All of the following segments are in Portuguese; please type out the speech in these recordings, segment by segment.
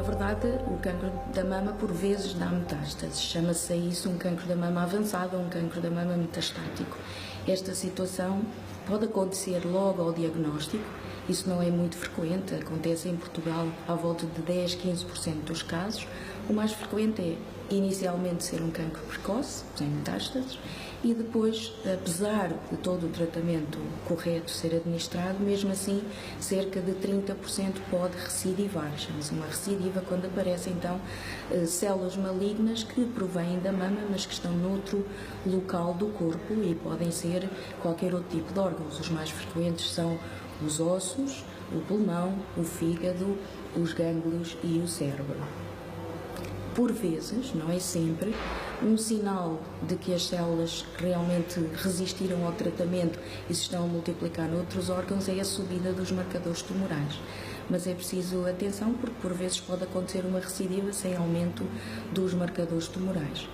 Na verdade, o cancro da mama por vezes dá metástase. Chama-se a isso um cancro da mama avançado ou um cancro da mama metastático. Esta situação pode acontecer logo ao diagnóstico. Isso não é muito frequente, acontece em Portugal à volta de 10-15% dos casos. O mais frequente é inicialmente ser um cancro precoce, sem metástases, e depois, apesar de todo o tratamento correto ser administrado, mesmo assim, cerca de 30% pode recidivar. Chama-se uma recidiva quando aparecem, então, células malignas que provêm da mama, mas que estão noutro local do corpo e podem ser qualquer outro tipo de órgãos. Os mais frequentes são os ossos, o pulmão, o fígado, os gânglios e o cérebro. Por vezes, não é sempre, um sinal de que as células realmente resistiram ao tratamento e se estão a multiplicar noutros órgãos é a subida dos marcadores tumorais. Mas é preciso atenção porque por vezes pode acontecer uma recidiva sem aumento dos marcadores tumorais.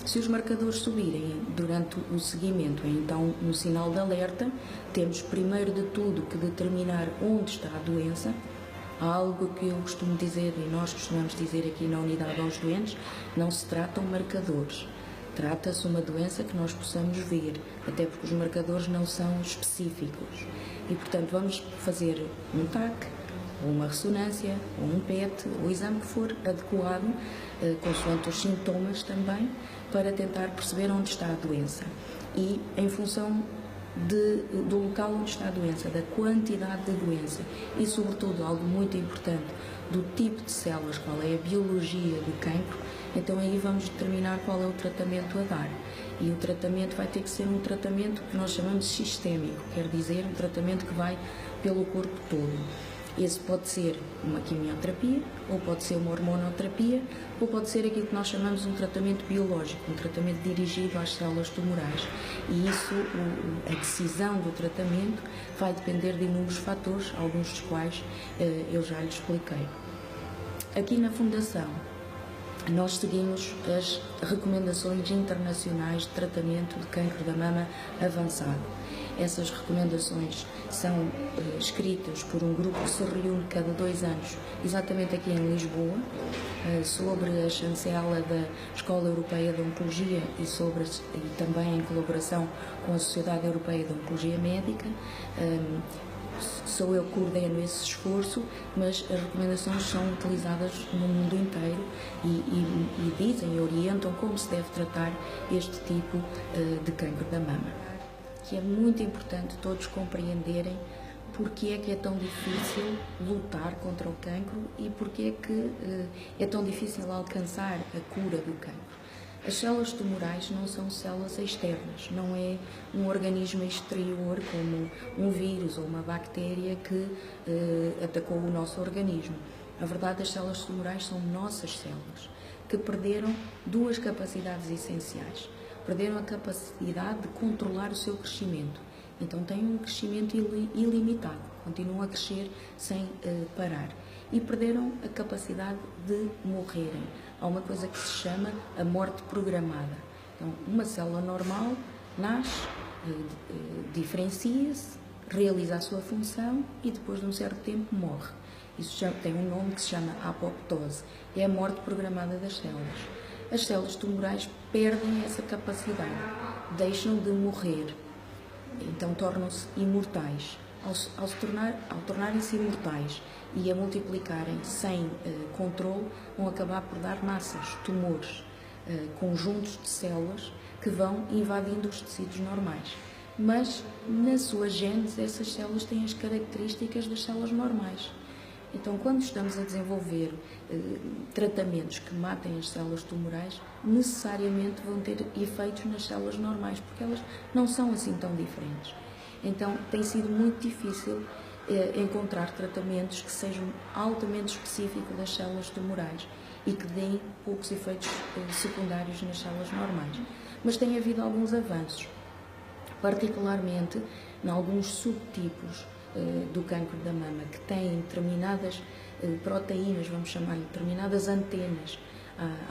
Se os marcadores subirem durante o seguimento, então um sinal de alerta, temos primeiro de tudo que determinar onde está a doença. Há algo que eu costumo dizer e nós costumamos dizer aqui na unidade aos doentes: não se tratam marcadores, trata-se uma doença que nós possamos ver, até porque os marcadores não são específicos. E, portanto, vamos fazer um TAC, ou uma ressonância, ou um PET, ou o exame que for adequado, consoante os sintomas também, para tentar perceber onde está a doença. E, em função do local onde está a doença, da quantidade de doença e, sobretudo, algo muito importante, do tipo de células, qual é a biologia do cancro, então aí vamos determinar qual é o tratamento a dar. E o tratamento vai ter que ser um tratamento que nós chamamos sistémico, quer dizer, um tratamento que vai pelo corpo todo. Esse pode ser uma quimioterapia, ou pode ser uma hormonoterapia, ou pode ser aquilo que nós chamamos de um tratamento biológico, um tratamento dirigido às células tumorais. E isso, a decisão do tratamento, vai depender de inúmeros fatores, alguns dos quais eu já lhe expliquei. Aqui na Fundação, nós seguimos as recomendações internacionais de tratamento de cancro da mama avançado. Essas recomendações são escritas por um grupo que se reúne cada 2 anos, exatamente aqui em Lisboa, sobre a chancela da Escola Europeia de Oncologia e também em colaboração com a Sociedade Europeia de Oncologia Médica. Sou eu que coordeno esse esforço, mas as recomendações são utilizadas no mundo inteiro e dizem e orientam como se deve tratar este tipo de cancro da mama. Que é muito importante todos compreenderem porque é que é tão difícil lutar contra o cancro e porque é que é tão difícil alcançar a cura do cancro. As células tumorais não são células externas, não é um organismo exterior como um vírus ou uma bactéria que atacou o nosso organismo. Na verdade, as células tumorais são nossas células que perderam 2 capacidades essenciais. Perderam a capacidade de controlar o seu crescimento. Então têm um crescimento ilimitado, continuam a crescer sem parar. E perderam a capacidade de morrerem. Há uma coisa que se chama a morte programada. Então, uma célula normal nasce, diferencia-se, realiza a sua função e depois de um certo tempo morre. Isso tem um nome que se chama apoptose. É a morte programada das células. As células tumorais perdem essa capacidade, deixam de morrer, então tornam-se imortais. Ao tornarem-se imortais e a multiplicarem sem controle, vão acabar por dar massas, tumores, conjuntos de células que vão invadindo os tecidos normais. Mas, na sua gênese, essas células têm as características das células normais. Então, quando estamos a desenvolver tratamentos que matem as células tumorais, necessariamente vão ter efeitos nas células normais, porque elas não são assim tão diferentes. Então, tem sido muito difícil encontrar tratamentos que sejam altamente específicos das células tumorais e que deem poucos efeitos secundários nas células normais. Mas tem havido alguns avanços, particularmente em alguns subtipos do cancro da mama, que têm determinadas proteínas, vamos chamar-lhe determinadas antenas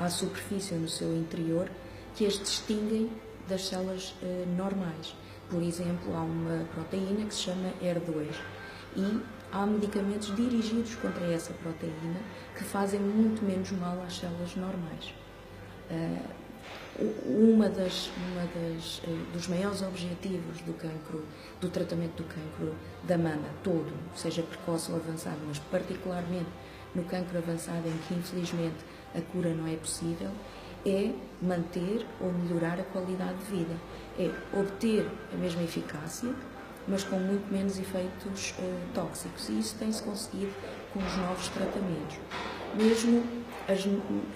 à superfície no seu interior, que as distinguem das células normais. Por exemplo, há uma proteína que se chama HER2 e há medicamentos dirigidos contra essa proteína que fazem muito menos mal às células normais. Dos maiores objetivos do cancro, do tratamento do cancro da mama todo, seja precoce ou avançado, mas particularmente no cancro avançado, em que infelizmente a cura não é possível, é manter ou melhorar a qualidade de vida, é obter a mesma eficácia, mas com muito menos efeitos tóxicos, e isso tem-se conseguido com os novos tratamentos. Mesmo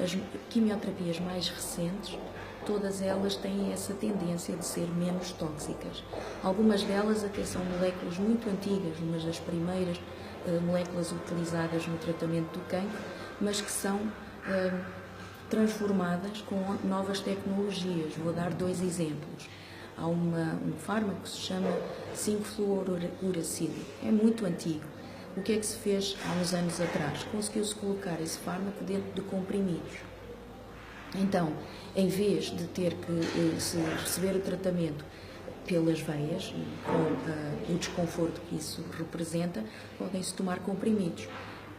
as quimioterapias mais recentes, todas elas têm essa tendência de ser menos tóxicas. Algumas delas até são moléculas muito antigas, umas das primeiras moléculas utilizadas no tratamento do cancro, mas que são transformadas com novas tecnologias. Vou dar 2 exemplos. Há um fármaco que se chama 5-fluorouracilo, é muito antigo. O que é que se fez há uns anos atrás? Conseguiu-se colocar esse fármaco dentro de comprimidos. Então, em vez de ter que se receber o tratamento pelas veias, com o desconforto que isso representa, podem-se tomar comprimidos.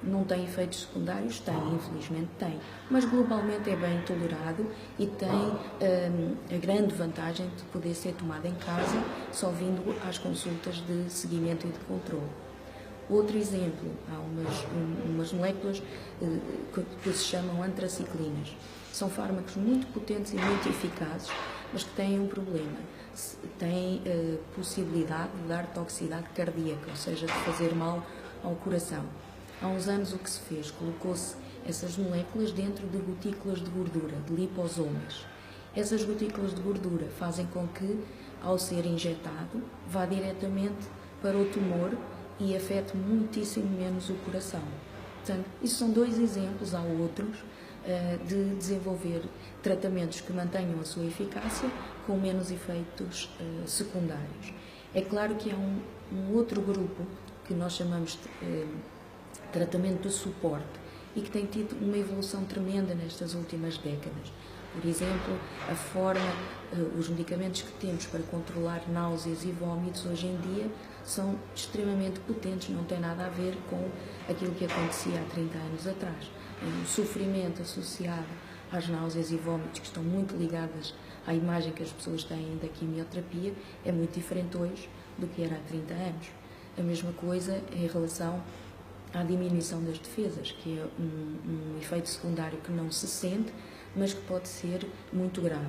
Não tem efeitos secundários? Tem, infelizmente tem, mas globalmente é bem tolerado e tem a grande vantagem de poder ser tomado em casa, só vindo às consultas de seguimento e de controle. Outro exemplo, há umas moléculas que se chamam antraciclinas. São fármacos muito potentes e muito eficazes, mas que têm um problema. Têm possibilidade de dar toxicidade cardíaca, ou seja, de fazer mal ao coração. Há uns anos o que se fez? Colocou-se essas moléculas dentro de gotículas de gordura, de liposomas. Essas gotículas de gordura fazem com que, ao ser injetado, vá diretamente para o tumor e afete muitíssimo menos o coração. Portanto, isso são 2 exemplos, há outros, de desenvolver tratamentos que mantenham a sua eficácia com menos efeitos secundários. É claro que há um outro grupo que nós chamamos de tratamento de suporte e que tem tido uma evolução tremenda nestas últimas décadas. Por exemplo, os medicamentos que temos para controlar náuseas e vômitos hoje em dia são extremamente potentes, não tem nada a ver com aquilo que acontecia há 30 anos atrás. O sofrimento associado às náuseas e vômitos, que estão muito ligadas à imagem que as pessoas têm da quimioterapia, é muito diferente hoje do que era há 30 anos. A mesma coisa em relação à diminuição das defesas, que é um efeito secundário que não se sente, mas que pode ser muito grave.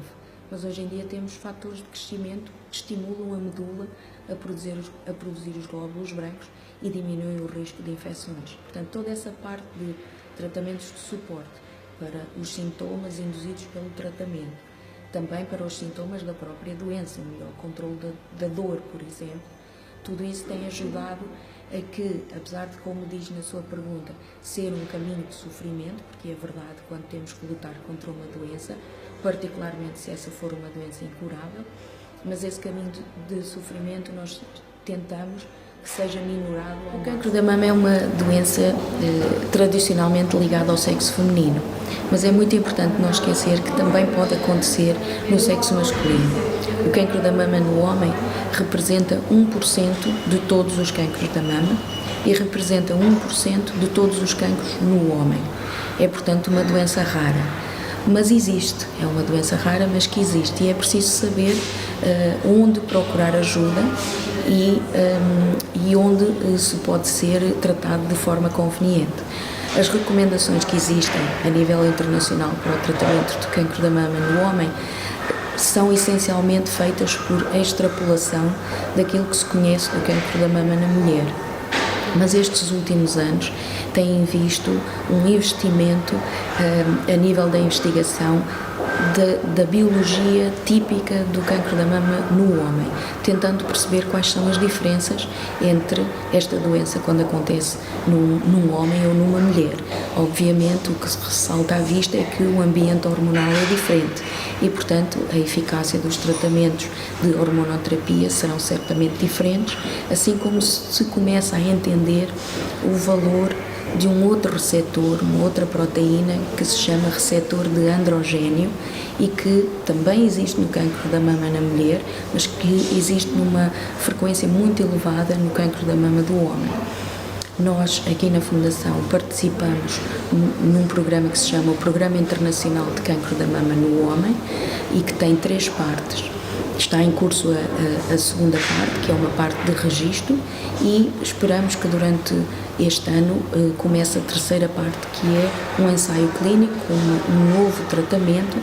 Mas hoje em dia temos fatores de crescimento que estimulam a medula a produzir os glóbulos brancos e diminuem o risco de infecções. Portanto, toda essa parte de tratamentos de suporte para os sintomas induzidos pelo tratamento, também para os sintomas da própria doença, o melhor controle da dor, por exemplo, tudo isso tem ajudado a que, apesar de, como diz na sua pergunta, ser um caminho de sofrimento, porque é verdade quando temos que lutar contra uma doença, particularmente se essa for uma doença incurável, mas esse caminho de sofrimento nós tentamos que seja minorado. O cancro da mama é uma doença tradicionalmente ligada ao sexo feminino, mas é muito importante não esquecer que também pode acontecer no sexo masculino. O cancro da mama no homem representa 1% de todos os cancros da mama e representa 1% de todos os cancros no homem. É, portanto, uma doença rara. Mas existe, é uma doença rara, mas que existe, e é preciso saber onde procurar ajuda e onde se pode ser tratado de forma conveniente. As recomendações que existem a nível internacional para o tratamento do cancro da mama no homem são essencialmente feitas por extrapolação daquilo que se conhece do cancro da mama na mulher. Mas estes últimos anos têm visto um investimento a nível da investigação da biologia típica do cancro da mama no homem, tentando perceber quais são as diferenças entre esta doença quando acontece num homem ou numa mulher. Obviamente, o que se ressalta à vista é que o ambiente hormonal é diferente e, portanto, a eficácia dos tratamentos de hormonoterapia serão certamente diferentes, assim como se começa a entender o valor de um outro receptor, uma outra proteína que se chama receptor de androgénio e que também existe no cancro da mama na mulher, mas que existe numa frequência muito elevada no cancro da mama do homem. Nós, aqui na Fundação, participamos num programa que se chama o Programa Internacional de Cancro da Mama no Homem e que tem 3 partes. Está em curso a segunda parte, que é uma parte de registro, e esperamos que durante este ano comece a terceira parte, que é um ensaio clínico, um novo tratamento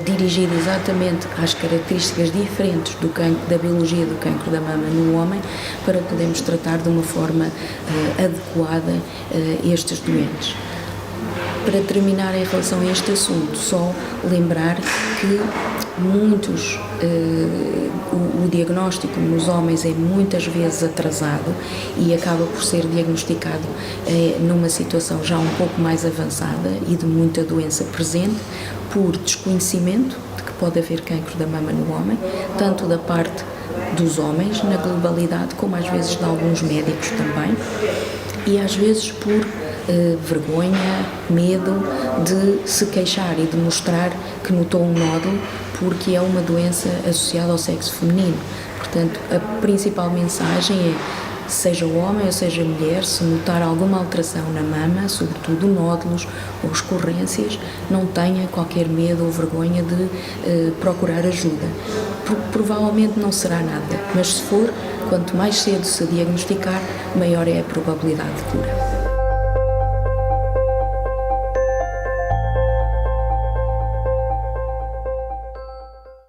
dirigido exatamente às características diferentes do cancro, da biologia do cancro da mama no homem, para podermos tratar de uma forma adequada estes doentes. Para terminar em relação a este assunto, só lembrar que o diagnóstico nos homens é muitas vezes atrasado e acaba por ser diagnosticado numa situação já um pouco mais avançada e de muita doença presente, por desconhecimento de que pode haver cancro da mama no homem, tanto da parte dos homens na globalidade, como às vezes de alguns médicos também, e às vezes por vergonha, medo de se queixar e de mostrar que notou um nódulo, porque é uma doença associada ao sexo feminino. Portanto, a principal mensagem é: seja homem ou seja mulher, se notar alguma alteração na mama, sobretudo nódulos ou escorrências, não tenha qualquer medo ou vergonha de procurar ajuda. Provavelmente não será nada, mas se for, quanto mais cedo se diagnosticar, maior é a probabilidade de cura.